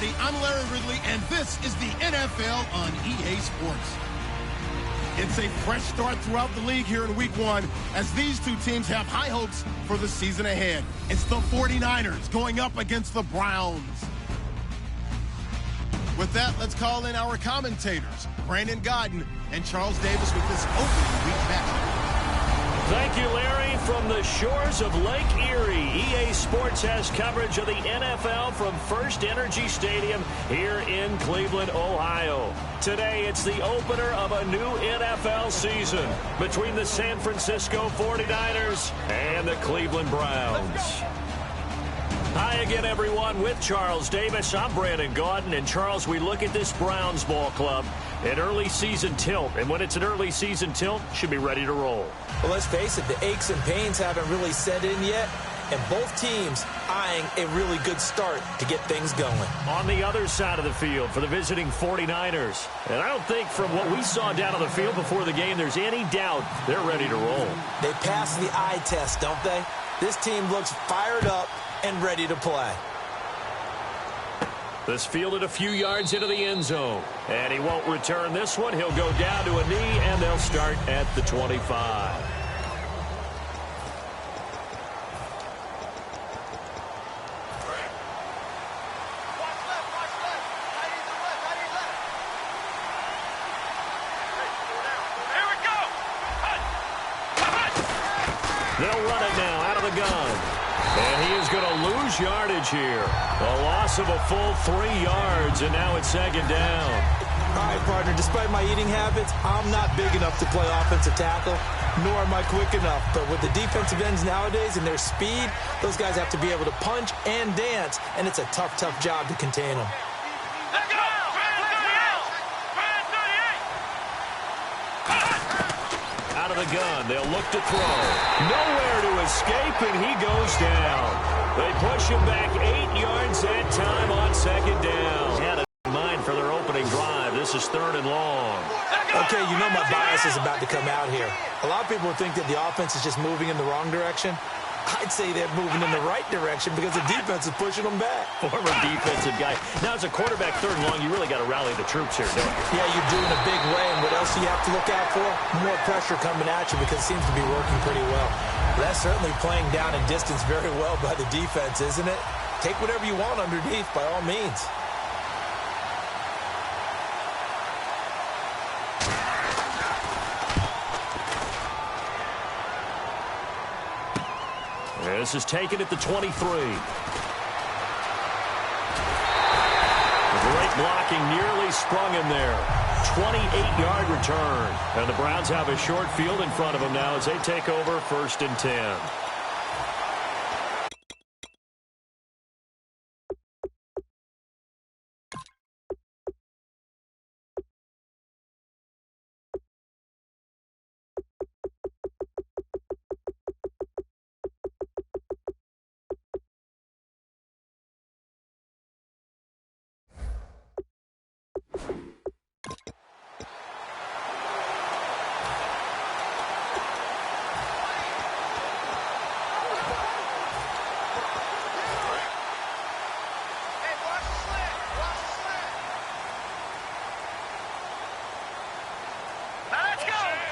everybody. I'm Larry Ridley, and this is the NFL on EA Sports. It's a fresh start throughout the league here in Week 1 as these two teams have high hopes for the season ahead. It's the 49ers going up against the Browns. With that, let's call in our commentators, Brandon Godden and Charles Davis, with this opening week matchup. Thank you, Larry. From the shores of Lake Erie, EA Sports has coverage of the NFL from First Energy Stadium here in Cleveland, Ohio. Today, it's the opener of a new NFL season between the San Francisco 49ers and the Cleveland Browns. Hi again, everyone. With Charles Davis, I'm Brandon Gaudin. And Charles, we look at this Browns ball club, an early season tilt. And when it's an early season tilt, should be ready to roll. Well, let's face it, the aches and pains haven't really set in yet. And both teams eyeing a really good start to get things going. On the other side of the field for the visiting 49ers. And I don't think from what we saw down on the field before the game, there's any doubt they're ready to roll. They pass the eye test, don't they? This team looks fired up and ready to play. This fielded a few yards into the end zone. And he won't return this one. He'll go down to a knee, and they'll start at the 25. They'll run it now out of the gun. And he is going to lose yardage here. A loss of a full 3 yards, and now it's second down. All right, partner, despite my eating habits, I'm not big enough to play offensive tackle, nor am I quick enough. But with the defensive ends nowadays and their speed, those guys have to be able to punch and dance, and it's a tough, tough job to contain them. Out of the gun, they'll look to throw. Nowhere to escape, and he goes down. They push him back 8 yards that time on second down. Had it in mind for their opening drive. This is 3rd and long. Okay, you know my bias is about to come out here. A lot of people think that the offense is just moving in the wrong direction. I'd say they're moving in the right direction because the defense is pushing them back. Former defensive guy. Now, as a quarterback 3rd and long, you really got to rally the troops here, don't you? Yeah, you're doing a big way, and what else do you have to look out for? More pressure coming at you because it seems to be working pretty well. That's certainly playing down in distance very well by the defense, isn't it? Take whatever you want underneath by all means. This is taken at the 23. Great blocking, nearly sprung him there. 28-yard return. And the Browns have a short field in front of them now as they take over 1st and 10.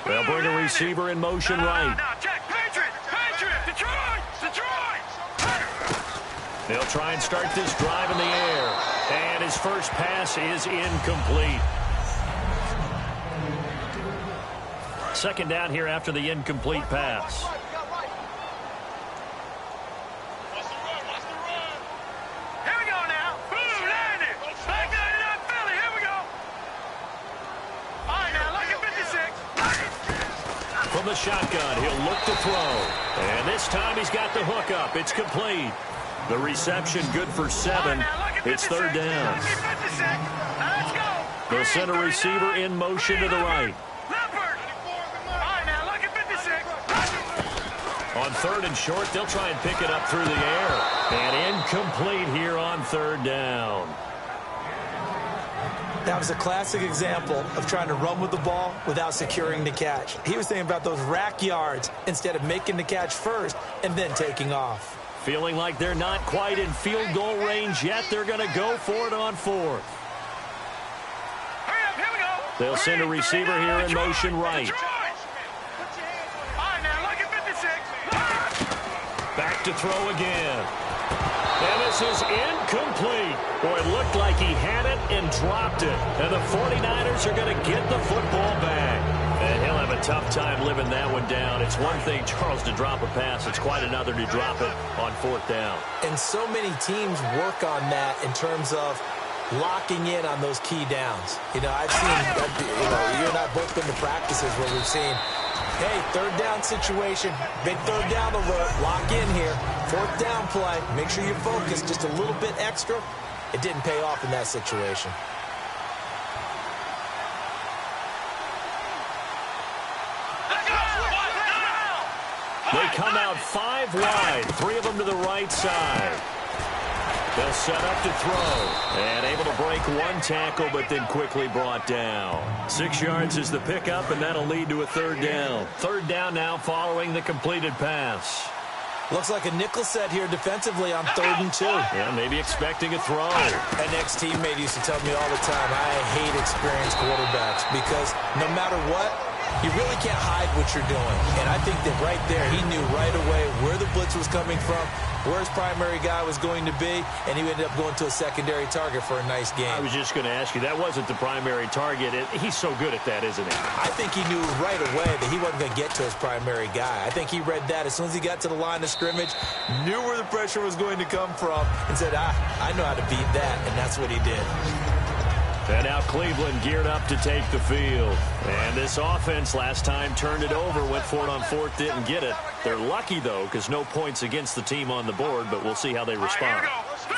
They'll bring a receiver in motion right. They'll try and start this drive in the air. And his first pass is incomplete. Second down here after the incomplete pass. From the shotgun, he'll look to throw. And this time he's got the hook up. It's complete. The reception good for 7. It's 3rd down. They'll send a receiver in motion to the right. On 3rd and short, they'll try and pick it up through the air. And incomplete here on 3rd down. That was a classic example of trying to run with the ball without securing the catch. He was thinking about those rack yards instead of making the catch first and then taking off. Feeling like they're not quite in field goal range yet. They're going to go for it on fourth. They'll send a receiver here in motion right. Back to throw again. And this is incomplete. Boy, it looked like he had it and dropped it. And the 49ers are going to get the football back. And he'll have a tough time living that one down. It's one thing, Charles, to drop a pass. It's quite another to drop it on fourth down. And so many teams work on that in terms of locking in on those key downs. You know, I've seen, you and I both been to practices where we've seen, hey, third down situation, big third down alert, lock in here, fourth down play, make sure you're focused just a little bit extra. It didn't pay off in that situation. They come out 5 wide, 3 of them to the right side. They'll set up to throw, and able to break one tackle, but then quickly brought down. 6 yards is the pickup, and that'll lead to a third down. Third down now following the completed pass. Looks like a nickel set here defensively on 3rd and 2. Yeah, maybe expecting a throw. An ex-teammate used to tell me all the time, I hate experienced quarterbacks because no matter what, you really can't hide what you're doing. And I think that right there, he knew right away where the blitz was coming from, where his primary guy was going to be, and he ended up going to a secondary target for a nice game. I was just going to ask you, that wasn't the primary target. He's so good at that, isn't he? I think he knew right away that he wasn't going to get to his primary guy. I think he read that as soon as he got to the line of scrimmage, knew where the pressure was going to come from, and said, I know how to beat that, and that's what he did. And now Cleveland geared up to take the field. And this offense last time turned it over, went for it on fourth, didn't get it. They're lucky, though, because no points against the team on the board, but we'll see how they respond.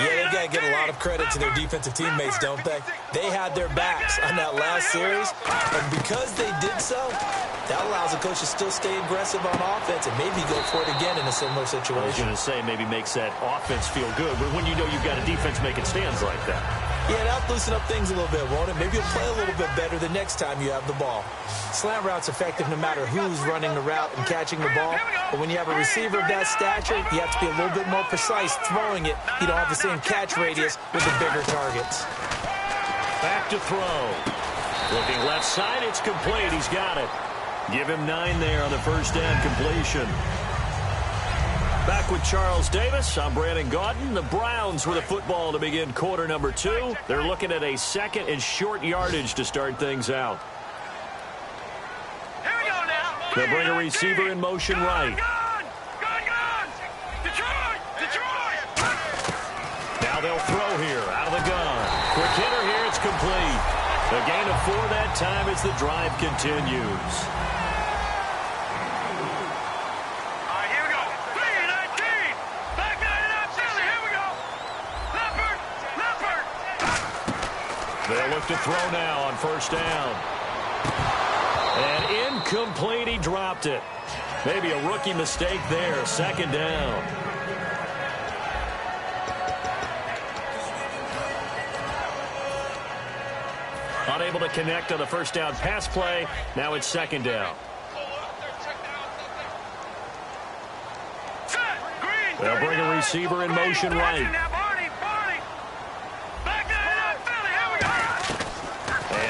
Yeah, they've got to give a lot of credit to their defensive teammates, don't they? They had their backs on that last series, and because they did so, that allows the coach to still stay aggressive on offense and maybe go for it again in a similar situation. I was going to say, maybe makes that offense feel good, but when you know you've got a defense making stands like that. Yeah, that'll loosen up things a little bit, won't it? Maybe you'll play a little bit better the next time you have the ball. Slant route's effective no matter who's running the route and catching the ball. But when you have a receiver of that stature, you have to be a little bit more precise throwing it. You don't have the same catch radius with the bigger targets. Back to throw. Looking left side, it's complete. He's got it. Give him 9 there on the first down completion. Back with Charles Davis. I'm Brandon Gaudin. The Browns with a football to begin quarter number 2. They're looking at a second and short yardage to start things out. Here we go now. They'll bring a receiver in motion right. Gun. Detroit. Now they'll throw here out of the gun. Quick hitter here. It's complete. A gain of 4 that time as the drive continues. They'll look to throw now on first down. And incomplete, he dropped it. Maybe a rookie mistake there, second down. Unable to connect on the first down pass play. Now it's second down. They'll bring a receiver in motion right.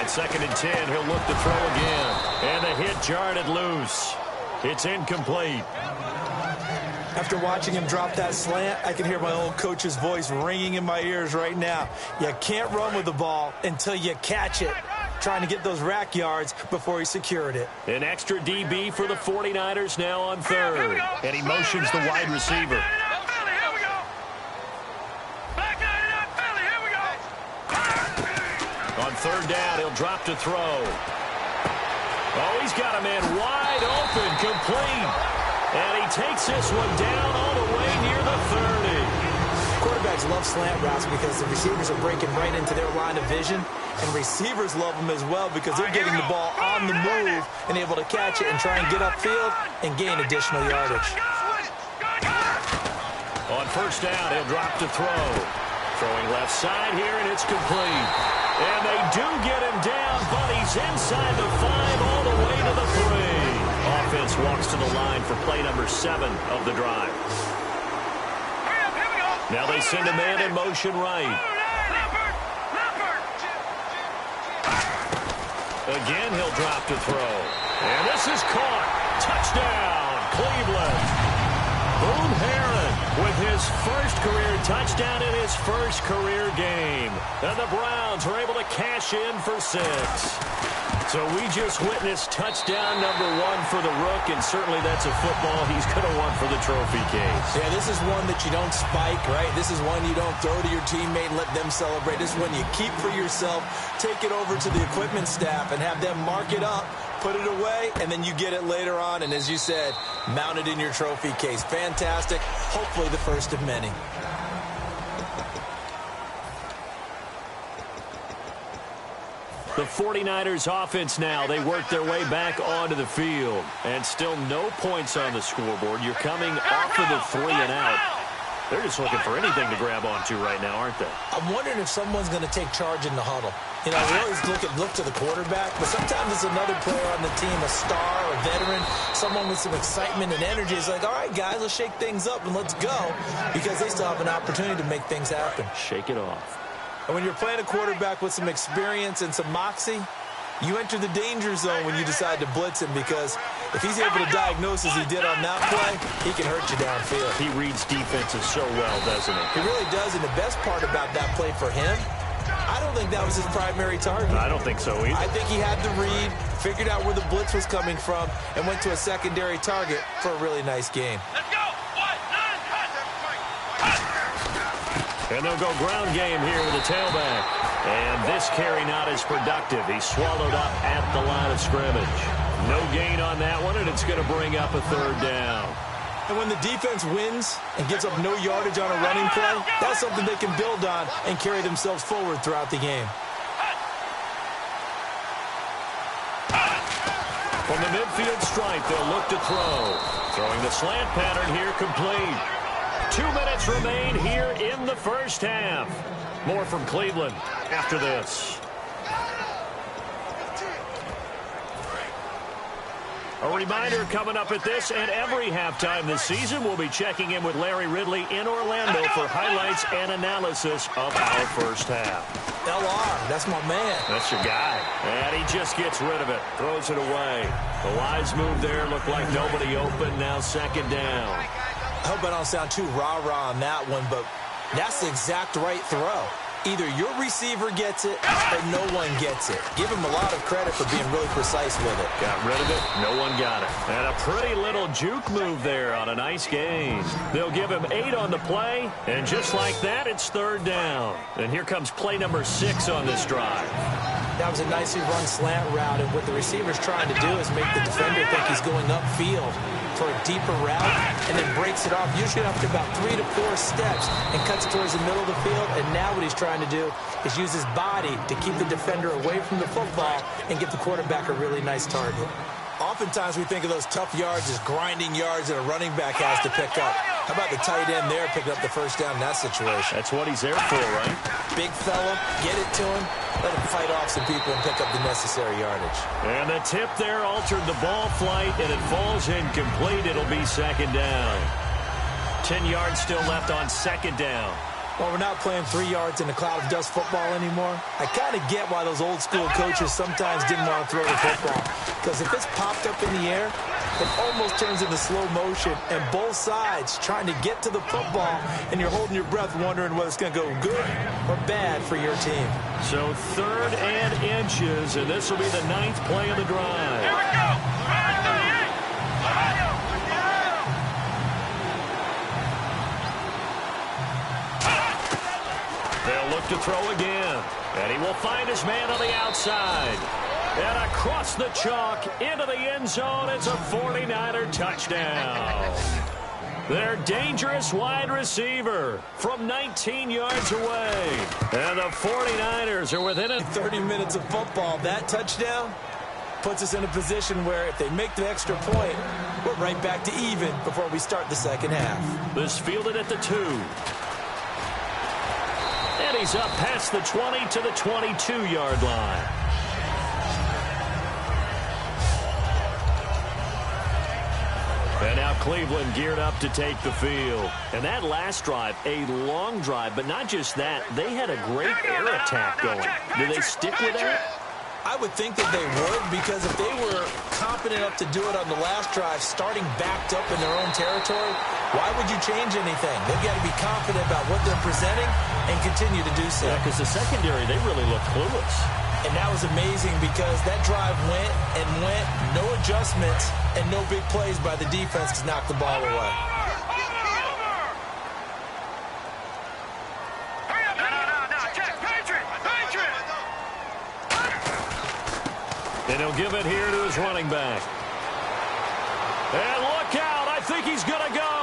Second and 10, he'll look to throw again. And the hit jarred it loose. It's incomplete. After watching him drop that slant, I can hear my old coach's voice ringing in my ears right now. You can't run with the ball until you catch it. Trying to get those rack yards before he secured it. An extra DB for the 49ers now on third. And he motions the wide receiver. On third down, he'll drop to throw. Oh, he's got a man wide open, complete. And he takes this one down all the way near the 30. Quarterbacks love slant routes because the receivers are breaking right into their line of vision. And receivers love them as well because they're getting the ball on the move and able to catch it and try and get upfield and gain additional yardage. On first down, he'll drop to throw. Throwing left side here, and it's complete. And they do get him down, but he's inside the 5 all the way to the 3. Offense walks to the line for play number 7 of the drive. Now they send a man in motion right. Again, he'll drop to throw. And this is caught. Touchdown, Cleveland. Boone Herron with his first career touchdown in his first career game. And the Browns are able to cash in for 6. So we just witnessed touchdown number 1 for the Rook, and certainly that's a football he's going to want for the trophy case. Yeah, this is one that you don't spike, right? This is one you don't throw to your teammate and let them celebrate. This is one you keep for yourself, take it over to the equipment staff, and have them mark it up, put it away, and then you get it later on, and as you said, mount it in your trophy case. Fantastic. Hopefully the first of many. The 49ers offense now, they work their way back onto the field. And still no points on the scoreboard. You're coming off of the 3 and out. They're just looking for anything to grab onto right now, aren't they? I'm wondering if someone's going to take charge in the huddle. You know, we always look to the quarterback, but sometimes it's another player on the team, a star, a veteran, someone with some excitement and energy. It's like, all right, guys, let's shake things up and let's go, because they still have an opportunity to make things happen. Shake it off. And when you're playing a quarterback with some experience and some moxie, you enter the danger zone when you decide to blitz him, because if he's able to diagnose as he did on that play, he can hurt you downfield. He reads defenses so well, doesn't he? He really does, and the best part about that play for him, I don't think that was his primary target. I don't think so either. I think he had the read, figured out where the blitz was coming from, and went to a secondary target for a really nice game. Let's go. And they'll go ground game here with a tailback. And this carry not as productive. He's swallowed up at the line of scrimmage. No gain on that one, and it's going to bring up a 3rd down. And when the defense wins and gives up no yardage on a running play, that's something they can build on and carry themselves forward throughout the game. From the midfield stripe, they'll look to throw. Throwing the slant pattern here complete. 2 minutes remain here in the first half. More from Cleveland after this. A reminder coming up at this and every halftime this season, we'll be checking in with Larry Ridley in Orlando for highlights and analysis of our first half. LR, that's my man. That's your guy. And he just gets rid of it, throws it away. The wise move there, looked like nobody open, now 2nd down. I hope I don't sound too rah-rah on that one, but that's the exact right throw. Either your receiver gets it or no one gets it. Give him a lot of credit for being really precise with it. Got rid of it. No one got it. And a pretty little juke move there on a nice gain. They'll give him 8 on the play, and just like that, it's 3rd down. And here comes play number 6 on this drive. That was a nicely run slant route, and what the receiver's trying to do is make the defender think he's going upfield for a deeper route, and then breaks it off, usually after about 3 to 4 steps, and cuts towards the middle of the field. And now what he's trying to do is use his body to keep the defender away from the football and get the quarterback a really nice target. Oftentimes we think of those tough yards as grinding yards that a running back has to pick up. How about the tight end there picking up the first down in that situation? That's what he's there for, right? Big fella, get it to him, let him fight off some people and pick up the necessary yardage. And the tip there altered the ball flight, and it falls incomplete. It'll be 2nd down. 10 yards still left on 2nd down. Well, we're not playing 3 yards in a cloud of dust football anymore. I kind of get why those old school coaches sometimes didn't want to throw the football. Because if it's popped up in the air, it almost turns into slow motion. And both sides trying to get to the football, and you're holding your breath wondering whether it's going to go good or bad for your team. So 3rd and inches, and this will be the 9th play of the drive. Here we go. They'll look to throw again. And he will find his man on the outside. And across the chalk into the end zone. It's a 49er touchdown. Their dangerous wide receiver from 19 yards away. And the 49ers are within it. 30 minutes of football. That touchdown puts us in a position where if they make the extra point, we're right back to even before we start the second half. This fielded at the 2. And he's up past the 20 to the 22-yard line. And now Cleveland geared up to take the field. And that last drive, a long drive, but not just that. They had a great air attack going. Do they stick with that? I would think that they would, because if they were confident enough to do it on the last drive, starting backed up in their own territory, why would you change anything? They've got to be confident about what they're presenting and continue to do so. Yeah, because the secondary, they really looked clueless. And that was amazing because that drive went and went, no adjustments, and no big plays by the defense to knock the ball away. And he'll give it here to his running back. And look out, I think he's going to go.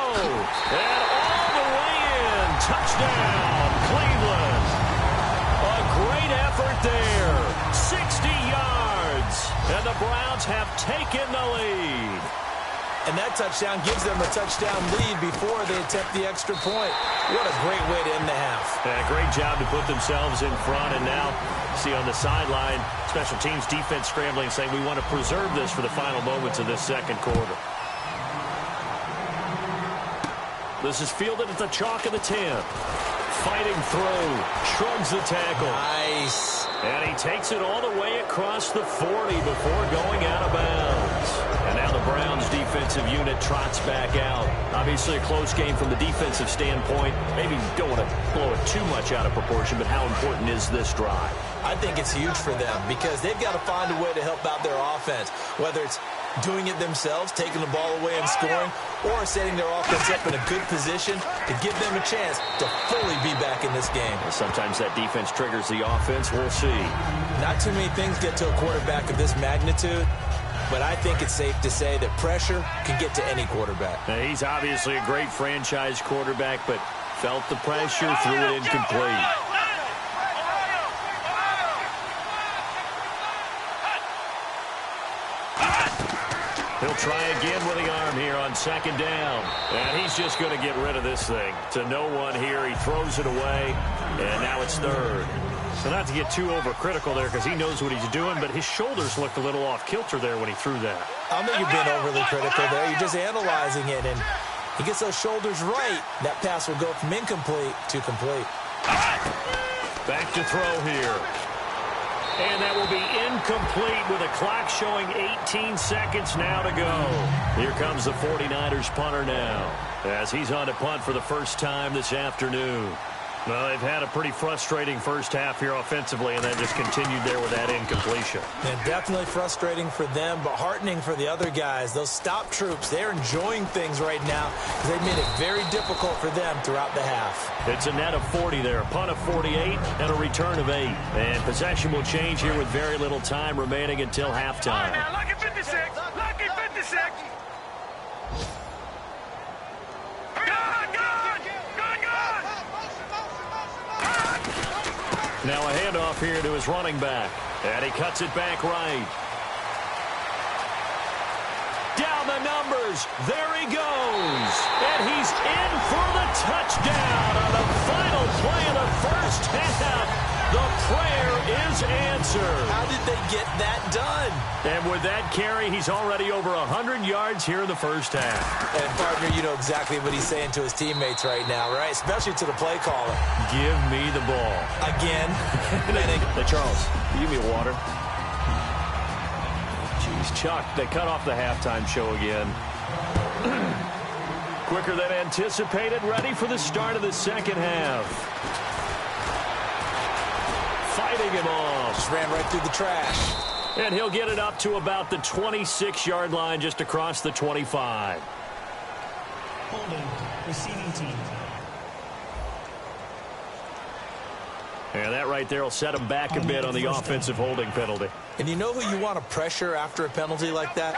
And all the way in, touchdown, Cleveland. A great effort there, 60 yards. And the Browns have taken the lead. And that touchdown gives them a touchdown lead before they attempt the extra point. What a great way to end the half. Yeah, great job to put themselves in front. And now, see on the sideline, special teams defense scrambling, saying we want to preserve this for the final moments of this second quarter. This is fielded at the chalk of the 10. Fighting through, shrugs the tackle. Nice. And he takes it all the way across the 40 before going out of bounds. And now the Browns defensive unit trots back out. Obviously a close game from the defensive standpoint. Maybe don't want to blow it too much out of proportion, but how important is this drive? I think it's huge for them because they've got to find a way to help out their offense, whether it's doing it themselves, taking the ball away and scoring, or setting their offense up in a good position to give them a chance to fully be back in this game. Sometimes that defense triggers the offense. We'll see. Not too many things get to a quarterback of this magnitude, but I think it's safe to say that pressure can get to any quarterback. Now, he's obviously a great franchise quarterback, but felt the pressure, threw it incomplete. He'll try again with the arm here on second down. And he's just going to get rid of this thing. To no one here. He throws it away. And now it's third. So not to get too overcritical there because he knows what he's doing, but his shoulders looked a little off kilter there when he threw that. I don't think you've been overly critical there. You're just analyzing it. And he gets those shoulders right. That pass will go from incomplete to complete. Back to throw here. And that will be incomplete with a clock showing 18 seconds now to go. Here comes the 49ers punter now as he's on to punt for the first time this afternoon. Well, they've had a pretty frustrating first half here offensively, and then just continued there with that incompletion. And definitely frustrating for them, but heartening for the other guys. Those stop troops, they're enjoying things right now because they've made it very difficult for them throughout the half. It's a net of 40 there, a punt of 48, and a return of 8. And possession will change here with very little time remaining until halftime. Lucky 56! Lucky 56! Now a handoff here to his running back. And he cuts it back right. Down the numbers. There he goes. And he's in for the touchdown on the final play of the first half. The prayer is answered. How did they get that done? And with that carry, he's already over 100 yards here in the first half. And, partner, you know exactly what he's saying to his teammates right now, right? Especially to the play caller. Give me the ball. Again. Hey, Charles, give me water. Jeez, Chuck, they cut off the halftime show again. Quicker than anticipated, ready for the start of the second half. Fighting him off. Just ran right through the trash. And he'll get it up to about the 26-yard line, just across the 25. Holding, receiving team. And that right there will set him back a bit on the offensive holding penalty. And you know who you want to pressure after a penalty like that?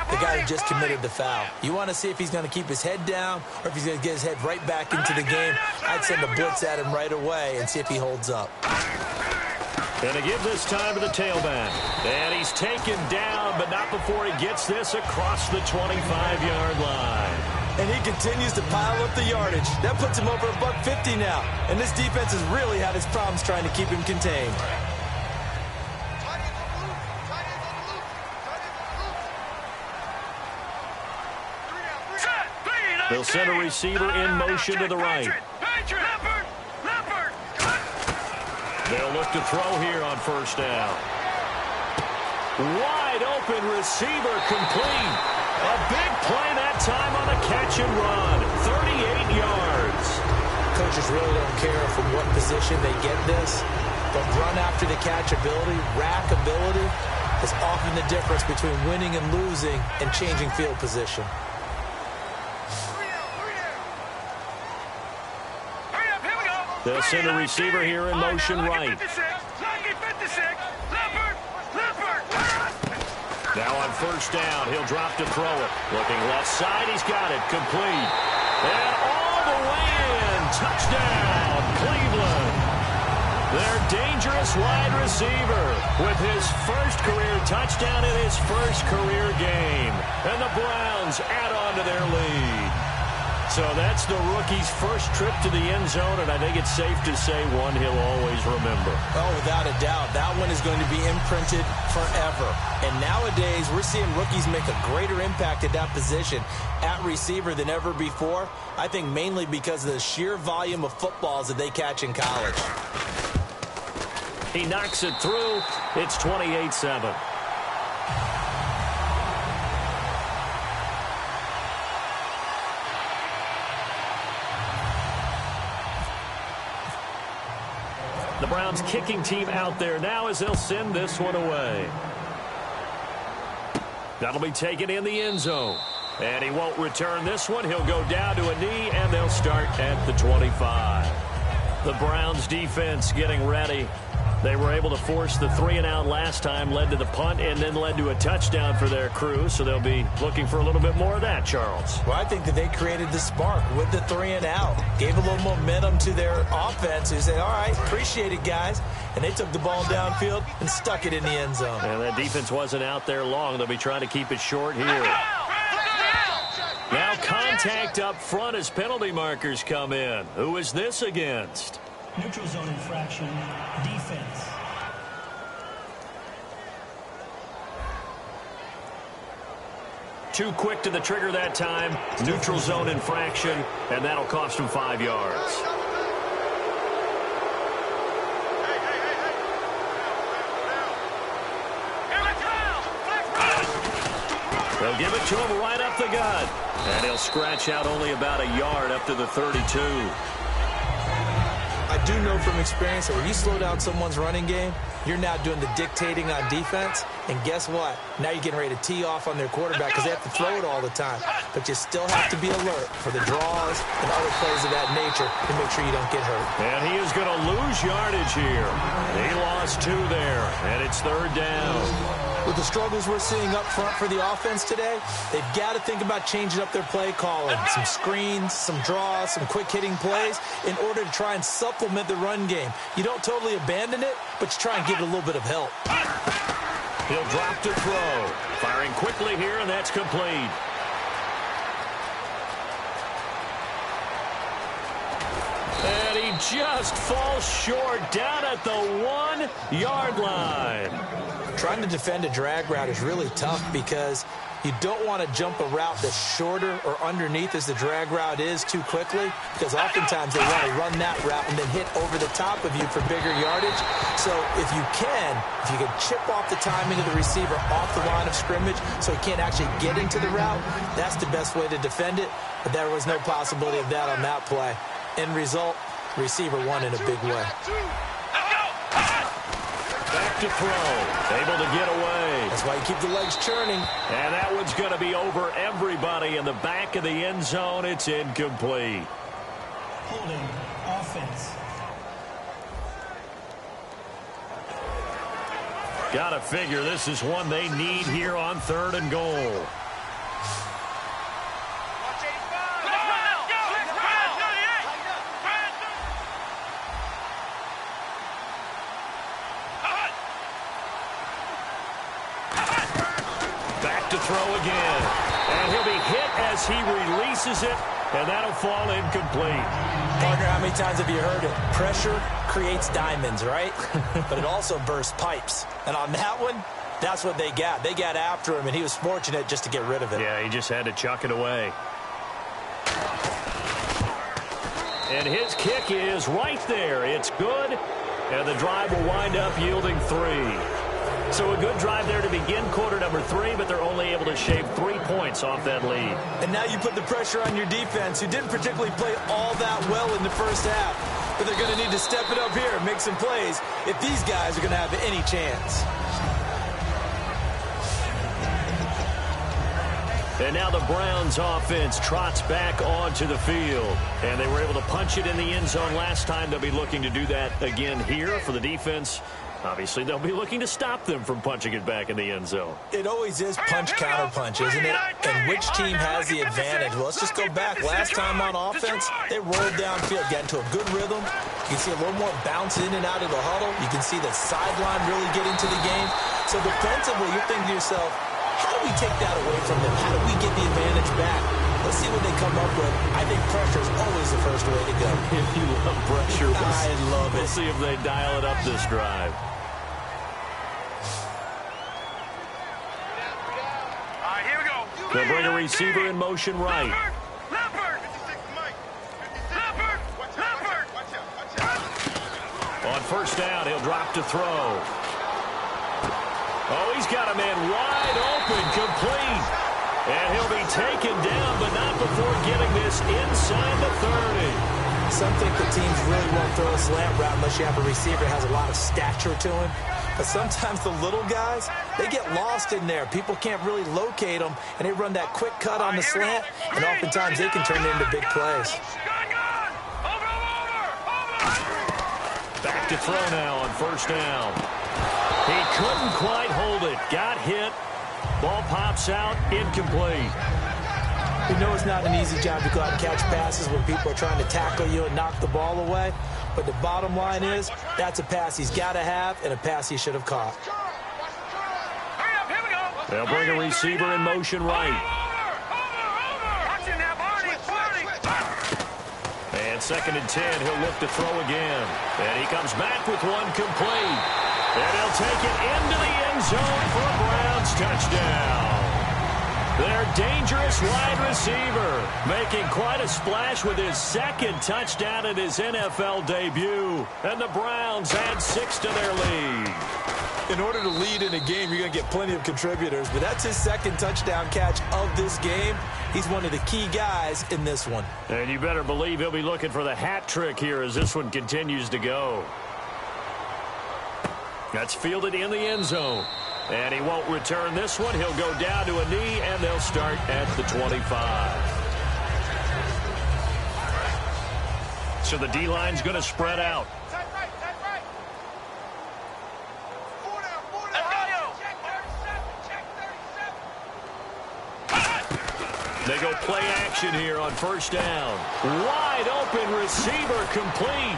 The guy who just committed the foul. You want to see if he's going to keep his head down or if he's going to get his head right back into the game. I'd send a blitz at him right away and see if he holds up. Going to give this time to the tailback. And he's taken down, but not before he gets this across the 25-yard line. And he continues to pile up the yardage. That puts him over $150 now. And this defense has really had its problems trying to keep him contained. They'll send a receiver in motion to the right. They'll look to throw here on first down. Wide open receiver complete. A big play that time on a catch and run. 38 yards. Coaches really don't care from what position they get this, but run after the catch ability, rack ability, is often the difference between winning and losing and changing field position. They'll send a receiver here in motion right. Now on first down, he'll drop to throw it. Looking left side, he's got it. Complete. And all the way in. Touchdown, Cleveland. Their dangerous wide receiver with his first career touchdown in his first career game. And the Browns add on to their lead. So that's the rookie's first trip to the end zone, and I think it's safe to say one he'll always remember. Oh, without a doubt. That one is going to be imprinted forever. And nowadays, we're seeing rookies make a greater impact at that position at receiver than ever before. I think mainly because of the sheer volume of footballs that they catch in college. He knocks it through. It's 28-7. The Browns kicking team out there now as they'll send this one away. That'll be taken in the end zone. And he won't return this one. He'll go down to a knee, and they'll start at the 25. The Browns defense getting ready. They were able to force the 3-and-out last time, led to the punt, and then led to a touchdown for their crew. So they'll be looking for a little bit more of that, Charles. Well, I think that they created the spark with the 3-and-out. Gave a little momentum to their offense who said, all right, appreciate it, guys. And they took the ball downfield and stuck it in the end zone. And that defense wasn't out there long. They'll be trying to keep it short here. Now contact up front as penalty markers come in. Who is this against? Neutral zone infraction, defense. Too quick to the trigger that time. Neutral zone infraction, and that'll cost him 5 yards. They'll give it to him right up the gut. And he'll scratch out only about a yard up to the 32. I do know from experience that when you slow down someone's running game, you're now doing the dictating on defense. And guess what? Now you're getting ready to tee off on their quarterback because they have to throw it all the time. But you still have to be alert for the draws and other plays of that nature to make sure you don't get hurt. And he is going to lose yardage here. He lost 2 there, and it's 3rd down. With the struggles we're seeing up front for the offense today, they've got to think about changing up their play calling. Some screens, some draws, some quick-hitting plays in order to try and supplement the run game. You don't totally abandon it, but you try and give it a little bit of help. He'll drop to throw. Firing quickly here, and that's complete. And he just falls short down at the 1-yard line. Trying to defend a drag route is really tough because you don't want to jump a route that's shorter or underneath as the drag route is too quickly, because oftentimes they want to run that route and then hit over the top of you for bigger yardage. So if you can chip off the timing of the receiver off the line of scrimmage so he can't actually get into the route, that's the best way to defend it. But there was no possibility of that on that play. End result, receiver won in a big way. Back to throw. Able to get away. That's why you keep the legs churning. And that one's going to be over everybody in the back of the end zone. It's incomplete. Holding offense. Got to figure this is one they need here on 3rd and goal. To throw again, and he'll be hit as he releases it, and that'll fall incomplete. Partner, how many times have you heard it? Pressure creates diamonds, right? But it also bursts pipes. And on that one, that's what they got. They got after him, and he was fortunate just to get rid of it. Yeah, he just had to chuck it away. And his kick is right there. It's good. And the drive will wind up yielding 3. So a good drive there to begin quarter number 3, but they're only able to shave 3 points off that lead. And now you put the pressure on your defense, who didn't particularly play all that well in the first half. But they're going to need to step it up here and make some plays if these guys are going to have any chance. And now the Browns offense trots back onto the field. And they were able to punch it in the end zone last time. They'll be looking to do that again here for the defense. Obviously, they'll be looking to stop them from punching it back in the end zone. It always is punch-counter-punch, isn't it? And which team has the advantage? Well, let's just go back. Last time on offense, they rolled downfield, got into a good rhythm. You can see a little more bounce in and out of the huddle. You can see the sideline really get into the game. So defensively, you're thinking to yourself, how do we take that away from them? How do we get the advantage back? Let's see what they come up with. I think pressure is always the first way to go. If you love pressure, I love it. We'll see if they dial it up this drive. Here we go. They'll bring a receiver in motion right. Leopard. On first down, he'll drop to throw. Oh, he's got a man wide open, complete. And he'll be taken down, but not before getting this inside the 30. Some think the teams really won't throw a slant route unless you have a receiver that has a lot of stature to him. But sometimes the little guys, they get lost in there. People can't really locate them, and they run that quick cut on the slant, and oftentimes they can turn it into big plays. Back to throw now on first down. He couldn't quite hold it. Got hit. Ball pops out. Incomplete. We know it's not an easy job to go out and catch passes when people are trying to tackle you and knock the ball away. But the bottom line is, that's a pass he's got to have and a pass he should have caught. They'll bring a receiver in motion right. And 2nd and 10, he'll look to throw again. And he comes back with one complete. And he'll take it into the end zone for a Browns touchdown. Their dangerous wide receiver making quite a splash with his 2nd touchdown in his NFL debut. And the Browns add 6 to their lead. In order to lead in a game, you're going to get plenty of contributors, but that's his 2nd touchdown catch of this game. He's one of the key guys in this one. And you better believe he'll be looking for the hat trick here as this one continues to go. That's fielded in the end zone. And he won't return this one. He'll go down to a knee, and they'll start at the 25. So the D-line's going to spread out. They go play action here on first down. Wide open receiver complete.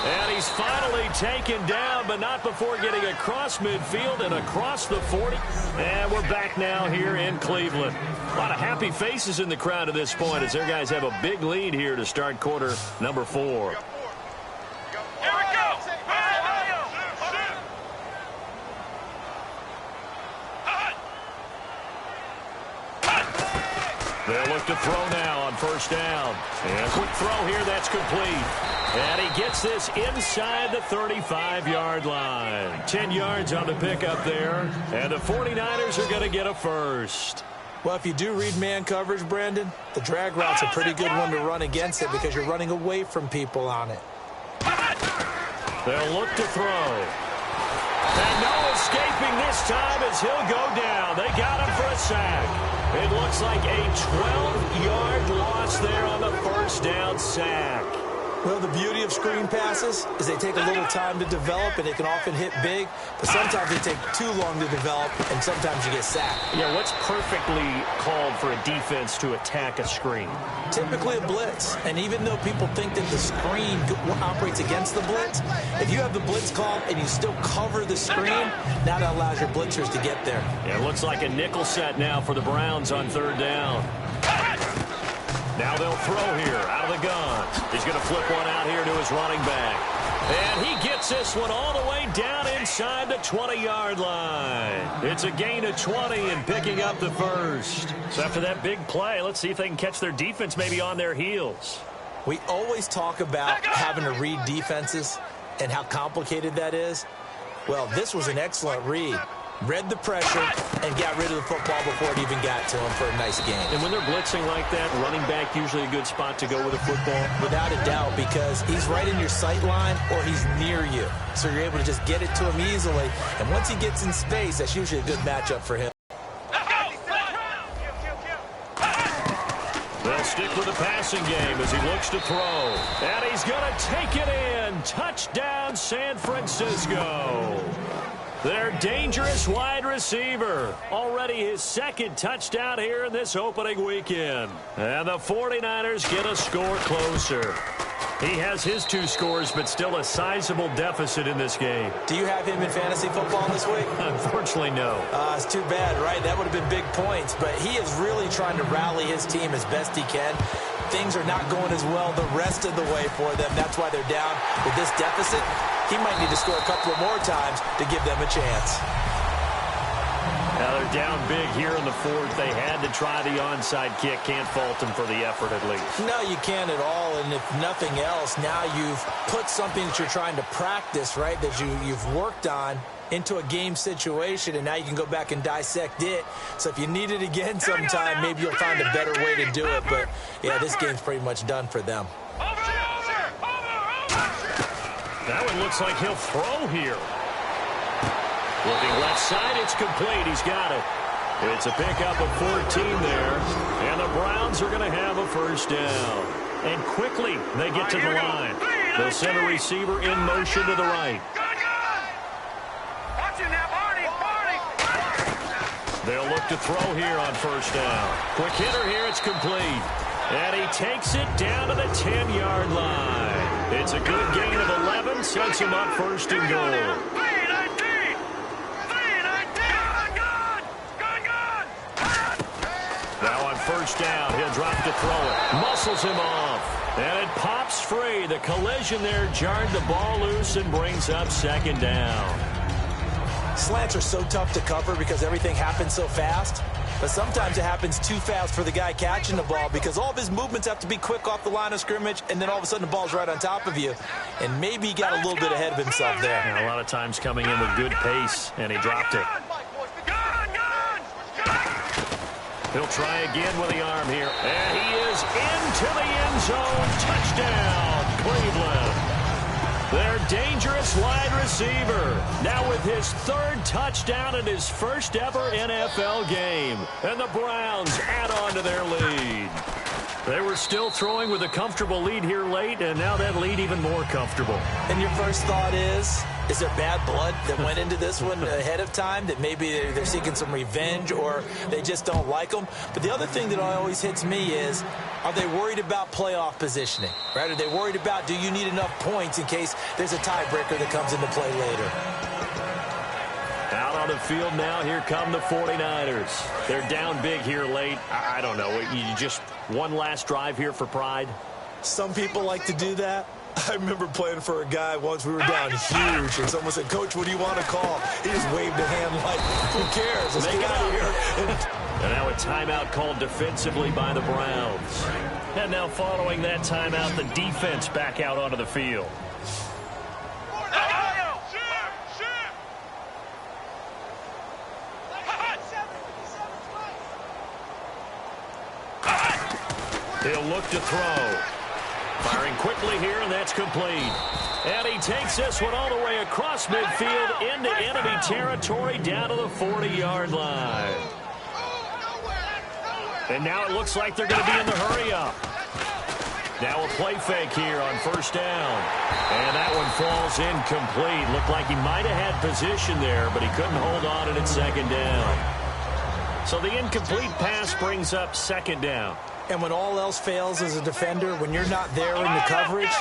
And he's finally taken down, but not before getting across midfield and across the 40. And we're back now here in Cleveland. A lot of happy faces in the crowd at this point as their guys have a big lead here to start quarter number 4. They'll look to throw now on first down. And a quick throw here, that's complete. And he gets this inside the 35-yard line. 10 yards on the pickup there. And the 49ers are going to get a first. Well, if you do read man coverage, Brandon, the drag route's a pretty good one to run against it because you're running away from people on it. They'll look to throw. And no escaping this time as he'll go down. They got him for a sack. It looks like a 12-yard loss there on the first down sack. Well, the beauty of screen passes is they take a little time to develop, and they can often hit big, but sometimes they take too long to develop, and sometimes you get sacked. Yeah, what's perfectly called for a defense to attack a screen? Typically a blitz, and even though people think that the screen operates against the blitz, if you have the blitz called and you still cover the screen, now that allows your blitzers to get there. Yeah, it looks like a nickel set now for the Browns on third down. Now they'll throw here out of the gun. He's going to flip one out here to his running back. And he gets this one all the way down inside the 20-yard line. It's a gain of 20 and picking up the first. So after that big play, let's see if they can catch their defense maybe on their heels. We always talk about having to read defenses and how complicated that is. Well, this was an excellent read. Read the pressure and got rid of the football before it even got to him for a nice gain. And when they're blitzing like that, running back usually a good spot to go with a football? Without a doubt, because he's right in your sight line or he's near you. So you're able to just get it to him easily. And once he gets in space, that's usually a good matchup for him. They'll stick with the passing game as he looks to throw. And he's going to take it in. Touchdown, San Francisco. Their dangerous wide receiver. Already his second touchdown here in this opening weekend. And the 49ers get a score closer. He has his 2 scores, but still a sizable deficit in this game. Do you have him in fantasy football this week? Unfortunately, no. It's too bad, right? That would have been big points. But he is really trying to rally his team as best he can. Things are not going as well the rest of the way for them. That's why they're down with this deficit. He might need to score a couple of more times to give them a chance. Now they're down big here in the 4th. They had to try the onside kick. Can't fault them for the effort at least. No, you can't at all. And if nothing else, now you've put something that you're trying to practice, right, that you've worked on into a game situation, and now you can go back and dissect it. So if you need it again sometime, maybe you'll find a better way to do it. But, yeah, this game's pretty much done for them. That one looks like he'll throw here. Looking left side, it's complete. He's got it. It's a pickup of 14 there. And the Browns are going to have a first down. And quickly, they get to the line. They'll send a receiver in motion to the right. They'll look to throw here on first down. Quick hitter here, it's complete. And he takes it down to the 10-yard line. It's a good gain of 11, sets him up first and goal. Now on first down, he'll drop to throw it. Muscles him off. And it pops free. The collision there jarred the ball loose and brings up second down. Slants are so tough to cover because everything happens so fast. But sometimes it happens too fast for the guy catching the ball because all of his movements have to be quick off the line of scrimmage, and then all of a sudden the ball's right on top of you. And maybe he got a little bit ahead of himself there. And a lot of times coming in with good pace, and he dropped it. He'll try again with the arm here. And he is into the end zone. Touchdown, Cleveland. Their dangerous wide receiver. Now with his 3rd touchdown in his first ever NFL game. And the Browns add on to their lead. They were still throwing with a comfortable lead here late, and now that lead even more comfortable. And your first thought is there bad blood that went into this one ahead of time, that maybe they're seeking some revenge or they just don't like them? But the other thing that always hits me is, are they worried about playoff positioning? Right? Are they worried about, do you need enough points in case there's a tiebreaker that comes into play later? Out on the field now, here come the 49ers. They're down big here late. I don't know. You just one last drive here for pride? Some people like to do that. I remember playing for a guy once. We were down huge, and someone said, "Coach, what do you want to call?" He just waved a hand like, who cares? Let's get out of here. And now a timeout called defensively by the Browns. And now following that timeout, the defense back out onto the field. He'll look to throw. Firing quickly here, and that's complete. And he takes this one all the way across midfield into enemy territory down to the 40-yard line. And now it looks like they're going to be in the hurry-up. Now a play fake here on first down. And that one falls incomplete. Looked like he might have had position there, but he couldn't hold on at second down. So the incomplete pass brings up second down. And when all else fails as a defender, when you're not there in the coverage,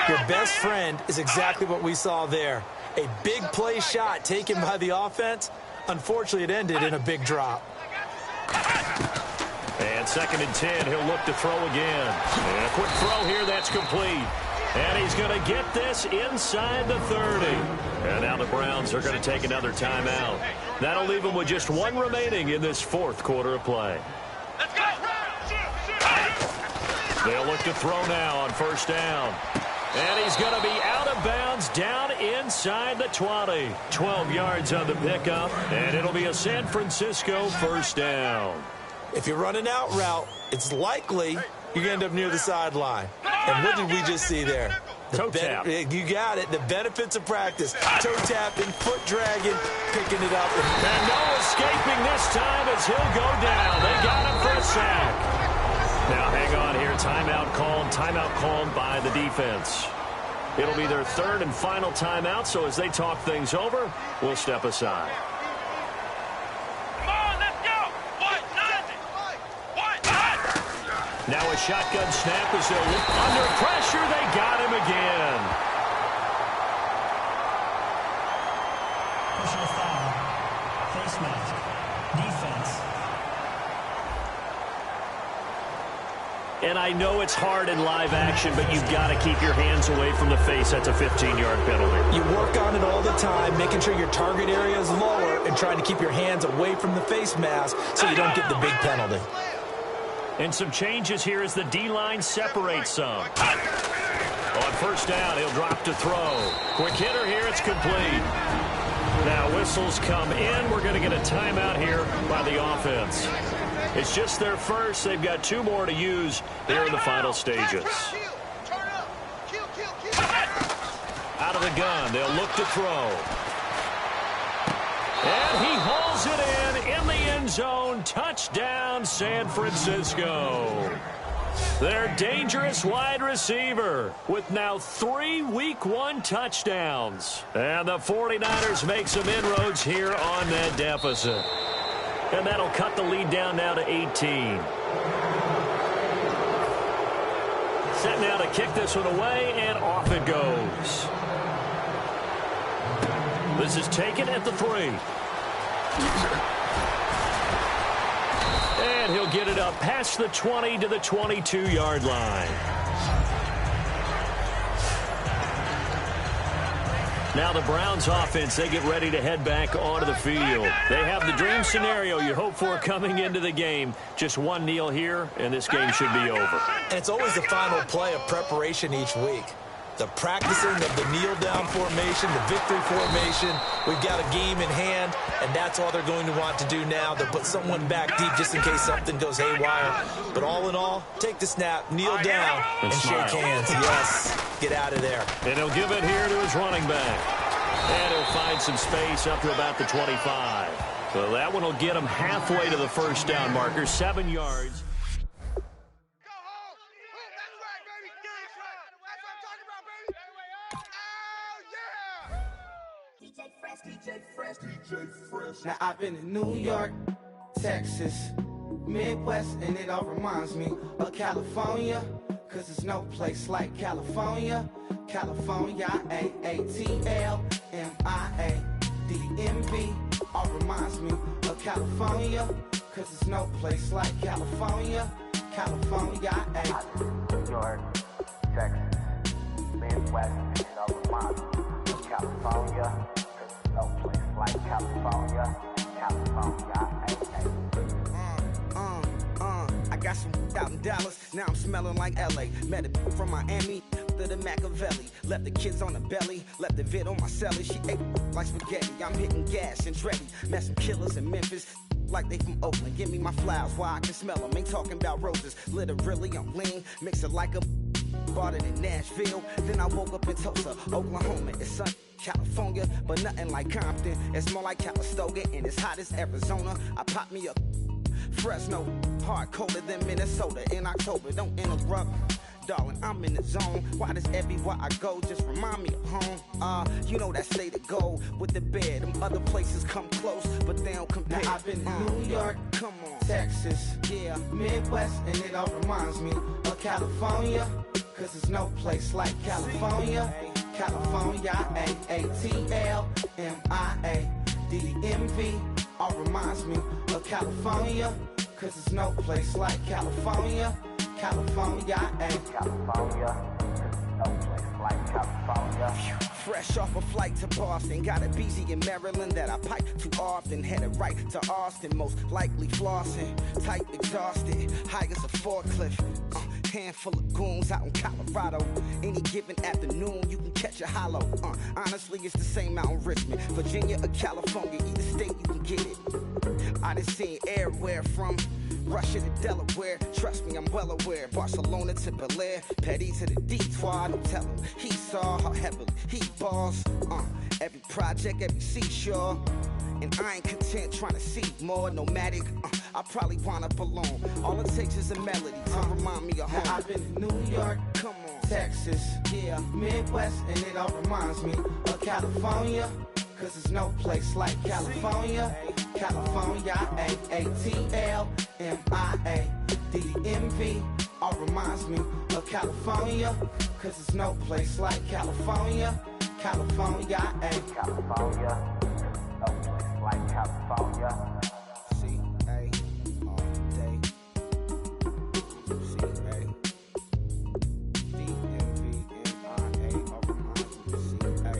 your best friend is exactly what we saw there. A big play shot taken by the offense. Unfortunately, it ended in a big drop. And 2nd and 10, he'll look to throw again. And a quick throw here, that's complete. And he's going to get this inside the 30. And now the Browns are going to take another timeout. That'll leave them with just one remaining in this 4th quarter of play. Let's go! They'll look to throw now on first down. And he's going to be out of bounds down inside the 20. 12 yards on the pickup, and it'll be a San Francisco first down. If you're running out route, it's likely you're going to end up near the sideline. And what did we just see there? Toe tap. You got it. The benefits of practice. Toe tapping, foot dragging, picking it up. And no escaping this time as he'll go down. They got him for a sack. Now hang on here. Timeout called by the defense. It'll be their third and final timeout, so as they talk things over, we'll step aside. Come on, let's go. What? Nothing. What? Now a shotgun snap as they'll look under pressure. They got him again. Personal foul. Face mask. Defense. And I know it's hard in live action, but you've got to keep your hands away from the face. That's a 15-yard penalty. You work on it all the time, making sure your target area is lower and trying to keep your hands away from the face mask so you don't get the big penalty. And some changes here as the D-line separates some. On first down, he'll drop to throw. Quick hitter here, it's complete. Now whistles come in. We're going to get a timeout here by the offense. It's just their first. They've got two more to use here in the final stages. Out of the gun, they'll look to throw. And he hauls it in the end zone. Touchdown, San Francisco. Their dangerous wide receiver with now 3 Week 1 touchdowns. And the 49ers make some inroads here on that deficit. And that'll cut the lead down now to 18. Set now to kick this one away, and off it goes. This is taken at the 3. And he'll get it up past the 20 to the 22-yard line. Now the Browns offense, they get ready to head back onto the field. They have the dream scenario you hope for coming into the game. Just one kneel here, and this game should be over. And it's always the final play of preparation each week. The practicing of the kneel-down formation, the victory formation. We've got a game in hand, and that's all they're going to want to do now. They'll put someone back deep just in case something goes haywire. But all in all, take the snap, kneel down, and shake hands. Yes, get out of there. And he'll give it here to his running back. And he'll find some space up to about the 25. So that one will get him halfway to the first down marker, 7 yards. Now I've been in New York, Texas, Midwest, and it all reminds me of California, cause there's no place like California. California, A-A-T-L-M-I-A-D-M-V, all reminds me of California, cause there's no place like California. California, New York, Texas, Midwest, and it all reminds me of California. No place like California, California, I got some out in Dallas, now I'm smelling like LA. Met a from Miami to the Machiavelli. Left the kids on the belly, left the vid on my celly. She ate like spaghetti, I'm hitting gas and Dreddy. Met some killers in Memphis, like they from Oakland. Give me my flowers while I can smell them. Ain't talking about roses, literally I'm lean. Mix it like a bought it in Nashville. Then I woke up in Tulsa, Oklahoma. It's sunny. California, but nothing like Compton. It's more like Calistoga, and it's hot as Arizona. I pop me up Fresno, hard colder than Minnesota in October. Don't interrupt, darling, I'm in the zone. Why does everywhere I go just remind me of home? You know that state of gold with the bed. Them other places come close, but they don't compare. Now I've been in New York, come on, Texas, yeah, Midwest, and it all reminds me of California, cause there's no place like California. California, A-A-T-L-M-I-A-D-M-V, all reminds me of California, cause there's no place like California. California, California, no place like California. Fresh off a flight to Boston, got a BZ in Maryland that I pipe too often. Headed right to Austin, most likely flossing. Tight, exhausted, high as a forklift. Handful of goons out in Colorado. Any given afternoon, you can catch a hollow. Honestly, it's the same out in Richmond, Virginia or California. Either state, you can get it. I done seen everywhere from Russia to Delaware. Trust me, I'm well aware. Barcelona to Bel Air, Petty to the Detroit. Don't tell him he saw how heavily he balls. Every project, every seashore. And I ain't content trying to see more nomadic. I probably wind up alone. All it takes is a melody to remind me of home. I've been to New York, come on, Texas, yeah, Midwest, and it all reminds me of California. Cause there's no place like California. California, A-A-T-L-M-I-A D-D-M-V, all reminds me of California. Cause there's no place like California. California, California, no place like California. C-A all day. C-A D-M-V-M-I-A, all reminds me of C-A.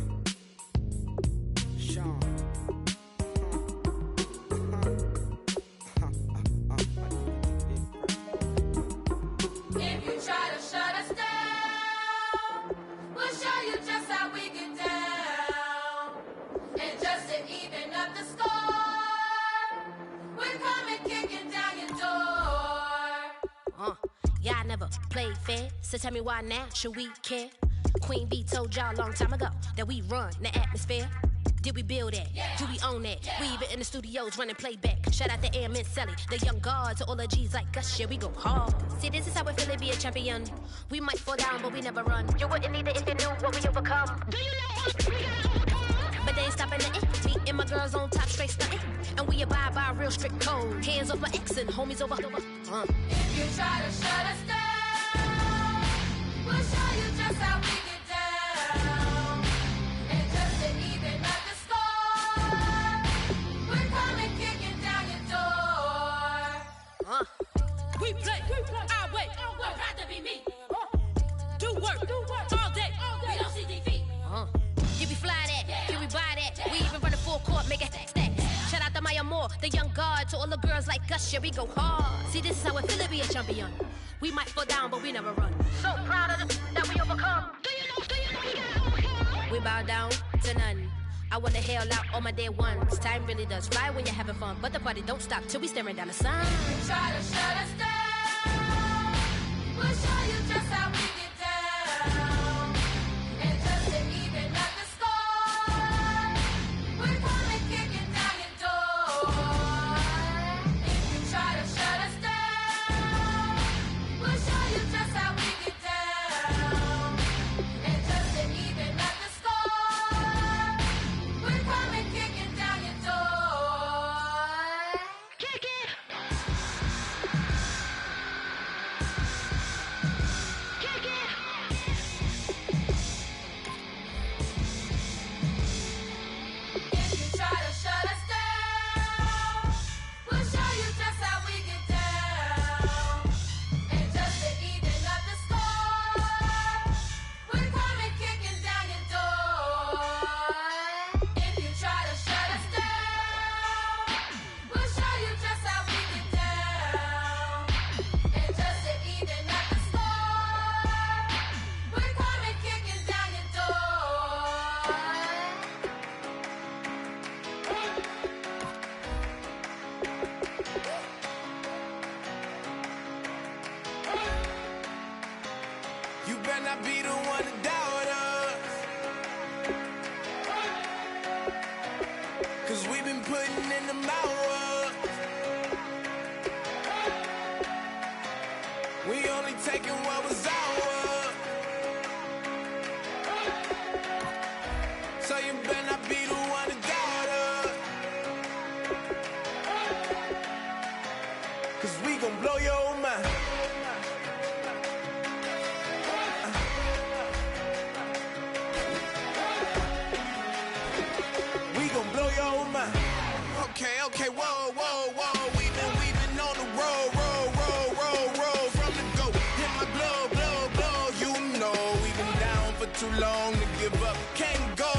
Sean. If you try to shut us down, we'll show you just how we get down. And just to even up the score, we're coming kicking down your door. Y'all never played fair, so tell me why now should we care? Queen B told y'all a long time ago that we run the atmosphere. Did we build that? Yeah. Do we own that? Yeah. We even in the studios running playback. Shout out to AM and Sally, the young guards, to all the G's like us. Yeah, we go hard. See, this is how we feel to be a champion. We might fall down, but we never run. You wouldn't need it if you knew what we overcome. Do you know what we gotta overcome? But they ain't stopping nothing. Me and my girls on top, straight stunting. And we abide by a real strict code. Hands over X and homies over. If you try to shut us down, we'll show you just how we get down. And just to even up the score, we're coming kicking down your door. We play, our way. Would rather be me. Do work, all day. We don't see defeat. You be fly that, can we buy that? We even run the full court, make it stack. Shout out to Maya Moore, the young guard, to all the girls like us, yeah, we go hard. See, this is how it feel to be a champion. We might fall down, but we never run. So proud of them that we overcome. Do you know we gotta overcome? We bow down to none. I wanna hail out all my day ones. Time really does fly when you're having fun, but the party don't stop till we staring down the sun. If you try to shut us down, we'll show you just how we get down. And just to even up the score, we're coming kicking down your door. If you try to shut us down, we'll show you just how we get down. And just to even up the score, we're coming kicking down your door. Kick it! Kick it! If you try to shut us down, we'll show you just how we get down. And just to even up the score, we're coming kicking down your door. If you try to shut us down, we'll show you just how we get down. And just to even up the score, we're coming kicking down your door. You better not be the one to doubt us. Cause we've been putting in the hours. We only taking what was ours. So you better not be the one to doubt us. Cause we gon' blow your mind. We gon' blow your mind. Okay, whoa, whoa, whoa. We've been on the road, roll from the go. Hit my blow. You know we've been down for too long to give up. Can't go